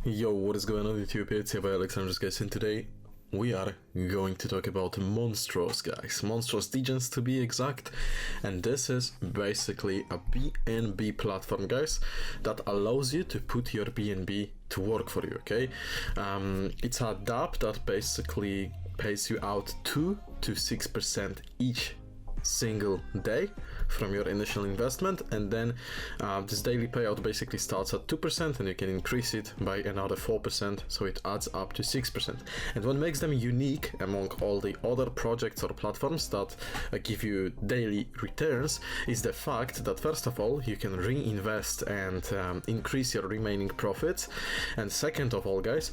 Yo, what is going on YouTube? It's your boy Alexandros, guys, and today we are going to talk about Monstros, guys. Monstros Degens to be exact. And this is basically a BNB platform, guys, that allows you to put your BNB to work for you, okay? It's a dApp that basically pays you out 2 to 6% each single day from your initial investment, and then this daily payout basically starts at 2% and you can increase it by another 4%, so it adds up to 6%. And what makes them unique among all the other projects or platforms that give you daily returns is the fact that first of all you can reinvest and increase your remaining profits, and second of all, guys,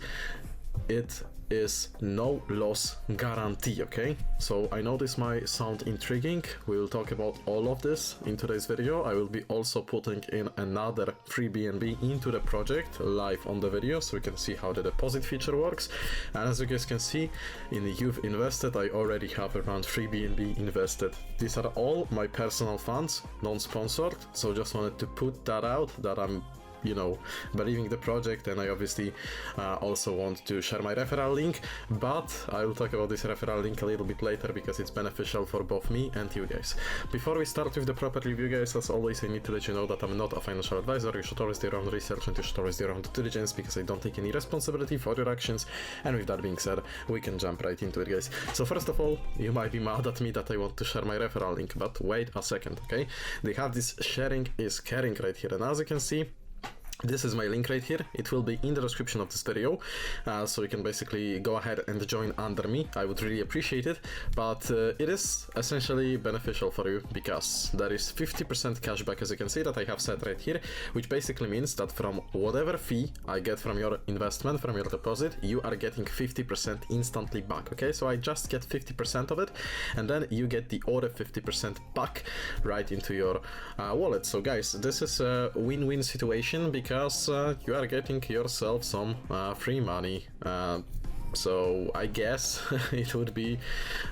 it is no loss guarantee, okay? So I know this might sound intriguing. We will talk about all of this in today's video. I will be also putting in another free BNB into the project live on the video, so you can see how the deposit feature works. And as you guys can see, in the You've Invested, I already have around 3 BNB invested. These are all my personal funds, non-sponsored, so just wanted to put that out, that I'm believing the project, and I obviously also want to share my referral link, but I will talk about this referral link a little bit later because it's beneficial for both me and you guys. Before we start with the proper review, guys, as always, I need to let you know that I'm not a financial advisor. You should always do your own research and you should always do your own due diligence, because I don't take any responsibility for your actions. And with that being said, we can jump right into it, guys. So first of all, you might be mad at me that I want to share my referral link, but wait a second, okay? They have this sharing is caring right here, and as you can see, this is my link right here. It will be in the description of this video, so you can basically go ahead and join under me. I would really appreciate it, but it is essentially beneficial for you because there is 50% cashback, as you can see, that I have set right here, which basically means that from whatever fee I get from your investment, from your deposit, you are getting 50% instantly back, okay? So I just get 50% of it, and then you get the other 50% back right into your wallet. So guys, this is a win-win situation because you are getting yourself some free money. So I guess it would be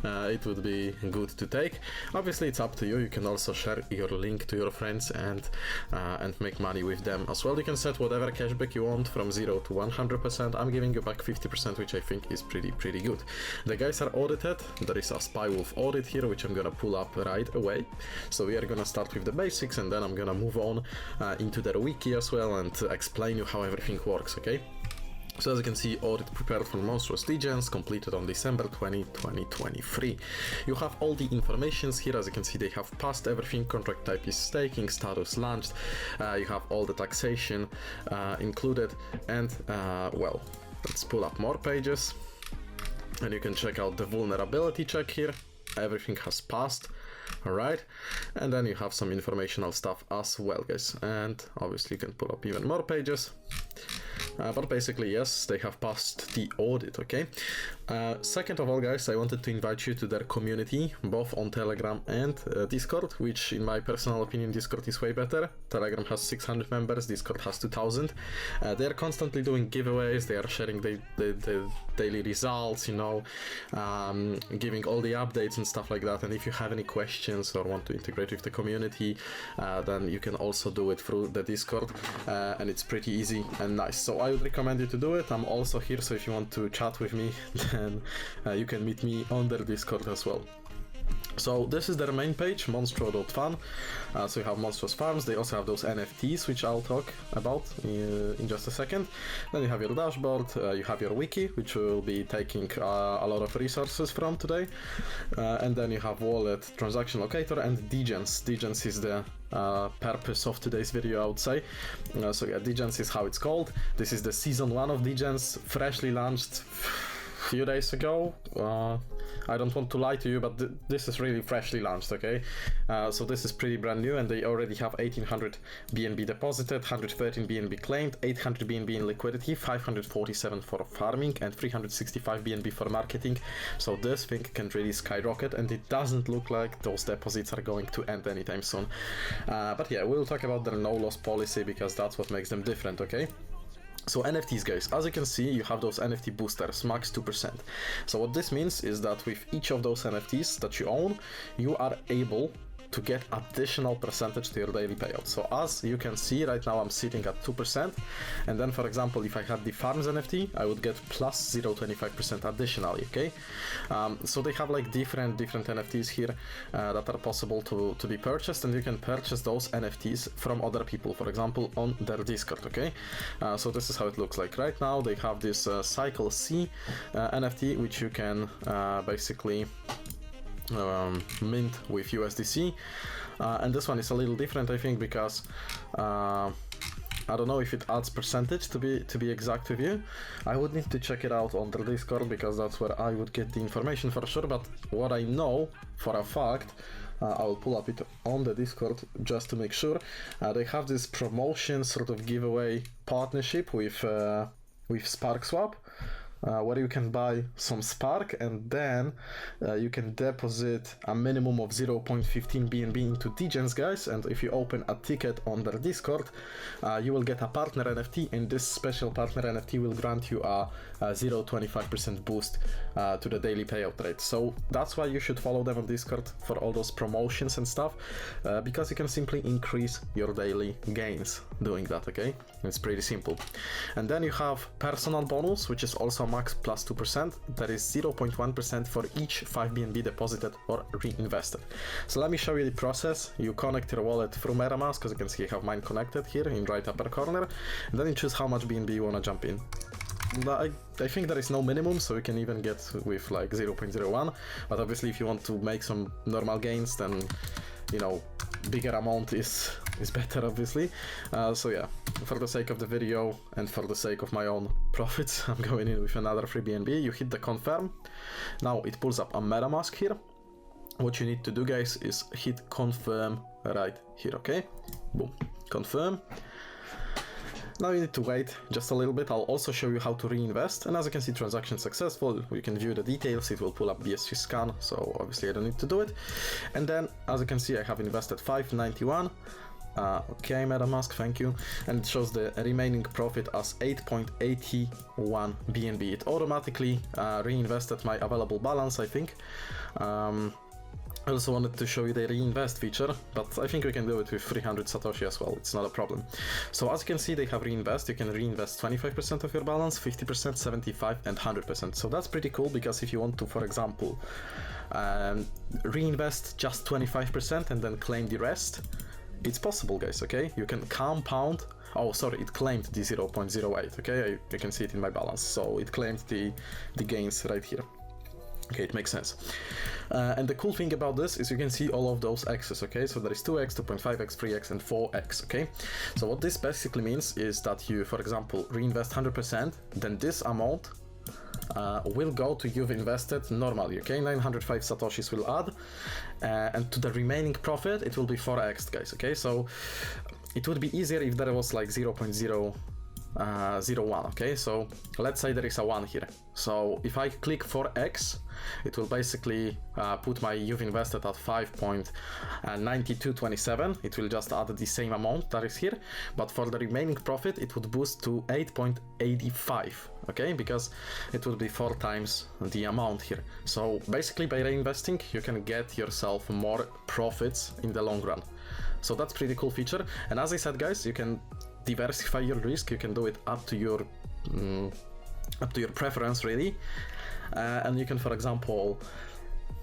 good to take. Obviously, it's up to you. You can also share your link to your friends and make money with them as well. You can set whatever cashback you want from 0 to 100%. I'm giving you back 50%, which I think is pretty good. The guys are audited. There is a SpyWolf audit here, which I'm gonna pull up right away. So we are gonna start with the basics, and then I'm gonna move on into their wiki as well and explain you how everything works, okay? So as you can see, audit prepared for Monstros Degens, completed on December 20, 2023. You have all the informations here. As you can see, they have passed everything. Contract type is staking, status launched. You have all the taxation included, and well, let's pull up more pages, and you can check out the vulnerability check here. Everything has passed. Alright, and then you have some informational stuff as well, guys, and obviously you can pull up even more pages. But basically, yes, they have passed the audit, okay? Second of all, guys, I wanted to invite you to their community, both on Telegram and Discord, which in my personal opinion, Discord is way better. Telegram has 600 members, Discord has 2000. They're constantly doing giveaways, they are sharing the daily results, giving all the updates and stuff like that. And if you have any questions or want to integrate with the community, then you can also do it through the Discord, and it's pretty easy and nice. So I would recommend you to do it. I'm also here, so if you want to chat with me, then you can meet me on their Discord as well. So this is their main page, monstro.fan. So you have Monstros Farms. They also have those NFTs, which I'll talk about in just a second. Then you have your dashboard, you have your wiki, which we'll be taking a lot of resources from today. And then you have wallet, transaction locator, and Degens. Degens is the purpose of today's video, I would say. So yeah, Degens is how it's called. This is the season 1 of Degens, freshly launched few days ago. I don't want to lie to you, but this is really freshly launched, okay? So this is pretty brand new, and they already have 1800 BNB deposited, 113 BNB claimed, 800 BNB in liquidity, 547 for farming, and 365 BNB for marketing. So this thing can really skyrocket, and it doesn't look like those deposits are going to end anytime soon. But yeah, we'll talk about their no loss policy because that's what makes them different, okay? So NFTs, guys, as you can see, you have those NFT boosters, max 2%. So what this means is that with each of those NFTs that you own, you are able to get additional percentage to your daily payout. So as you can see right now, I'm sitting at 2%, and then for example, if I had the Farms NFT, I would get plus 0.25% additionally. Okay, so they have like different NFTs here that are possible to be purchased, and you can purchase those NFTs from other people, for example on their Discord. Okay, so this is how it looks like right now. They have this Cycle C NFT, which you can basically mint with USDC, and this one is a little different, I think, because I don't know if it adds percentage, to be exact with you. I would need to check it out on the Discord, because that's where I would get the information for sure. But what I know for a fact, I will pull up it on the Discord just to make sure. They have this promotion sort of giveaway partnership with SparkSwap, where you can buy some Spark, and then you can deposit a minimum of 0.15 BNB into Degens, guys. And if you open a ticket on their Discord, you will get a partner NFT, and this special partner NFT will grant you a 0.25% boost to the daily payout rate. So that's why you should follow them on Discord for all those promotions and stuff, because you can simply increase your daily gains doing that. Okay, it's pretty simple. And then you have personal bonus, which is also max plus 2%. That is 0.1% for each 5 BNB deposited or reinvested. So let me show you the process. You connect your wallet through MetaMask. As you can see, I have mine connected here in right upper corner, and then you choose how much BNB you want to jump in. I think there is no minimum, so you can even get with like 0.01, but obviously if you want to make some normal gains, then you know, bigger amount is better, obviously. So yeah, for the sake of the video and for the sake of my own profits, I'm going in with another free BNB. You hit the confirm. Now it pulls up a MetaMask here. What you need to do, guys, is hit confirm right here. Okay, boom, confirm. Now you need to wait just a little bit. I'll also show you how to reinvest, and as you can see, transaction successful. You can view the details. It will pull up BSC scan, so obviously I don't need to do it. And then as you can see, I have invested 591. Okay, MetaMask, thank you. And it shows the remaining profit as 8.81 BNB. It automatically reinvested my available balance, I think. I also wanted to show you the reinvest feature, but I think we can do it with 300 Satoshi as well. It's not a problem. So as you can see, they have reinvest. You can reinvest 25% of your balance, 50%, 75%, and 100%. So that's pretty cool, because if you want to, for example, reinvest just 25% and then claim the rest, it's possible, guys. Okay, you can compound. Oh, sorry, it claimed the 0.08. Okay, I can see it in my balance. So it claimed the gains right here. Okay, it makes sense. And the cool thing about this is you can see all of those x's, okay? So there is 2x, 2.5x, 3x, and 4x, okay? So what this basically means is that you, for example, reinvest 100%, then this amount will go to you've invested normally, okay? 905 Satoshis will add, and to the remaining profit, it will be 4x, guys, okay? So it would be easier if there was like 0.001, okay? So let's say there is a 1 here. So if I click 4x, it will basically put my you've invested at 5.9227. It will just add the same amount that is here, but for the remaining profit, it would boost to 8.85, okay? Because it would be 4 times the amount here. So basically by reinvesting, you can get yourself more profits in the long run. So that's pretty cool feature. And as I said, guys, you can diversify your risk. You can do it up to your preference, really. And you can, for example,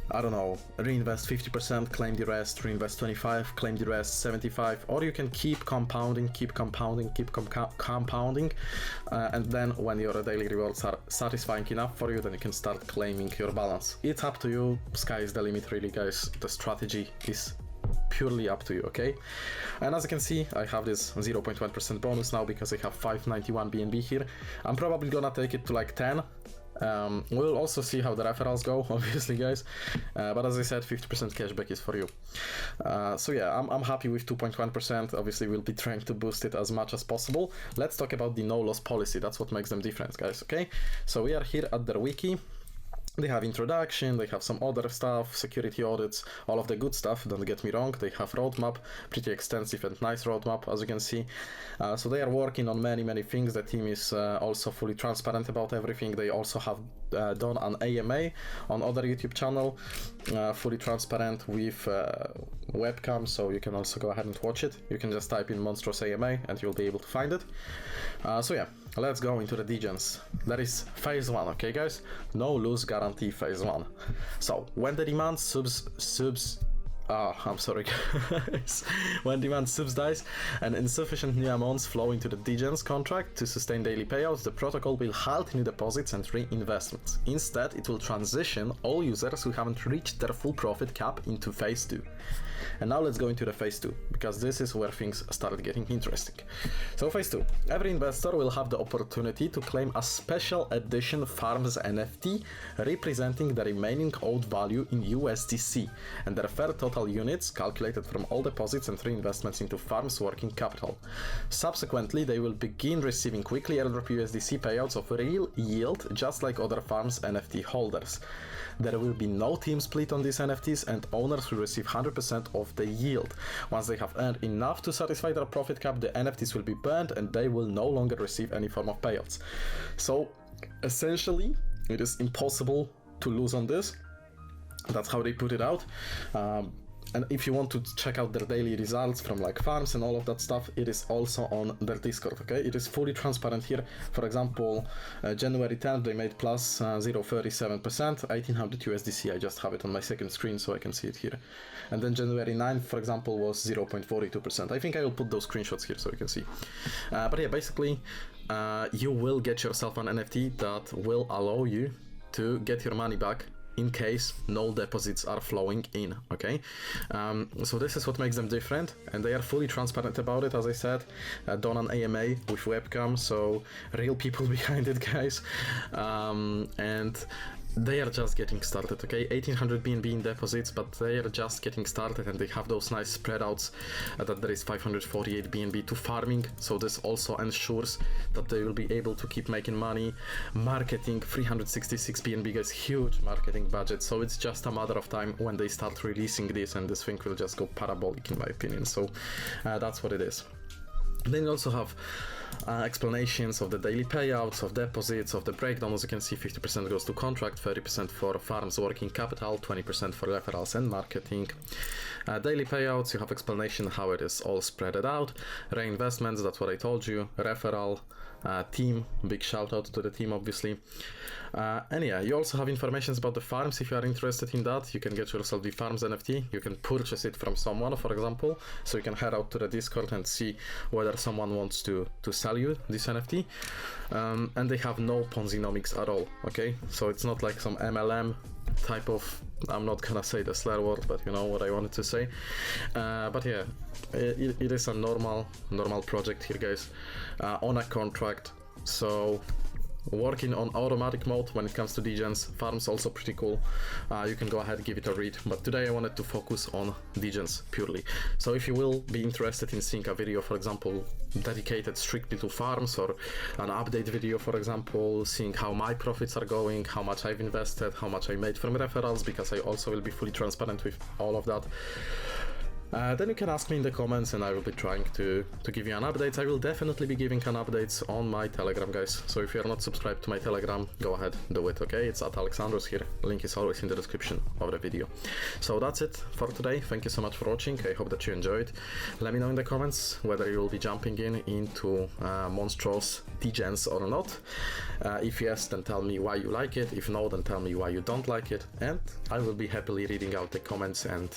I don't know, reinvest 50%, claim the rest, reinvest 25, claim the rest, 75, or you can keep compounding, and then when your daily rewards are satisfying enough for you, then you can start claiming your balance. It's up to you. Sky is the limit, really, guys. The strategy is purely up to you, okay? And as you can see, I have this 0.1% bonus now because I have 591 BNB here. I'm probably gonna take it to like 10. We'll also see how the referrals go, obviously, guys. But as I said, 50% cashback is for you. So yeah, I'm happy with 2.1%. Obviously, we'll be trying to boost it as much as possible. Let's talk about the no loss policy. That's what makes them different, guys, okay? So we are here at their wiki. They have introduction, they have some other stuff, security audits, all of the good stuff, don't get me wrong. They have roadmap, pretty extensive and nice roadmap, as you can see. So they are working on many things. The team is also fully transparent about everything. They also have done an AMA on other YouTube channel, fully transparent with webcam, so you can also go ahead and watch it. You can just type in Monstros AMA and you'll be able to find it. So yeah, let's go into the degens. That is phase 1, okay guys? No lose guarantee phase 1. So when the demand I'm sorry guys. When demand subsidies and insufficient new amounts flow into the degens contract to sustain daily payouts, the protocol will halt new deposits and reinvestments. Instead, it will transition all users who haven't reached their full profit cap into phase 2. And now let's go into the phase 2, because this is where things started getting interesting. So phase 2, every investor will have the opportunity to claim a special edition Farms NFT representing the remaining owed value in USDC and the fair total units calculated from all deposits and reinvestments into Farms working capital. Subsequently, they will begin receiving quickly airdrop USDC payouts of real yield, just like other Farms NFT holders. There will be no team split on these NFTs, and owners will receive 100% of the yield. Once they have earned enough to satisfy their profit cap, the NFTs will be burned and they will no longer receive any form of payouts. So essentially, it is impossible to lose on this. That's how they put it out. And if you want to check out their daily results from like farms and all of that stuff, it is also on their Discord, okay? It is fully transparent here. For example, January 10th, they made plus 0.37%, 1800 USDC. I just have it on my second screen so I can see it here. And then January 9th, for example, was 0.42%. I think I will put those screenshots here so you can see. But yeah, basically, you will get yourself an NFT that will allow you to get your money back in case no deposits are flowing in, okay? So this is what makes them different, and they are fully transparent about it, as I said. Done an AMA with webcam, so real people behind it, guys. And they are just getting started, okay? 1800 BNB in deposits, but they are just getting started, and they have those nice spread outs that there is 548 BNB to farming, so this also ensures that they will be able to keep making money. Marketing, 366 BNB, guys, huge marketing budget, so it's just a matter of time when they start releasing this, and this thing will just go parabolic in my opinion. So that's what it is. Then you also have explanations of the daily payouts, of deposits, of the breakdown. As you can see, 50% goes to contract, 30% for farms working capital, 20% for referrals and marketing. Daily payouts, you have explanation how it is all spread out. Reinvestments, that's what I told you. Referral, team, big shout out to the team obviously. And yeah, you also have information about the farms. If you are interested in that, you can get yourself the farms NFT. You can purchase it from someone, for example, so you can head out to the Discord and see whether someone wants to sell you this NFT. And they have no Ponzinomics at all, okay? So it's not like some MLM type of, I'm not gonna say the slur word, but you know what I wanted to say. But yeah, it is a normal project here, guys, on a contract. So working on automatic mode when it comes to degens. Farms also pretty cool. You can go ahead and give it a read, but today I wanted to focus on degens purely. So if you will be interested in seeing a video, for example, dedicated strictly to farms, or an update video, for example, seeing how my profits are going, how much I've invested, how much I made from referrals, because I also will be fully transparent with all of that, then you can ask me in the comments and I will be trying to give you an update. I will definitely be giving an updates on my Telegram, guys. So if you are not subscribed to my Telegram, go ahead, do it, okay? It's at Alexandros here. Link is always in the description of the video. So that's it for today. Thank you so much for watching. I hope that you enjoyed. Let me know in the comments whether you will be jumping into Monstros degens or not. If yes, then tell me why you like it. If no, then tell me why you don't like it. And I will be happily reading out the comments and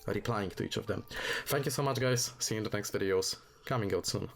replying to each of them. Thank you so much, guys. See you in the next videos coming out soon.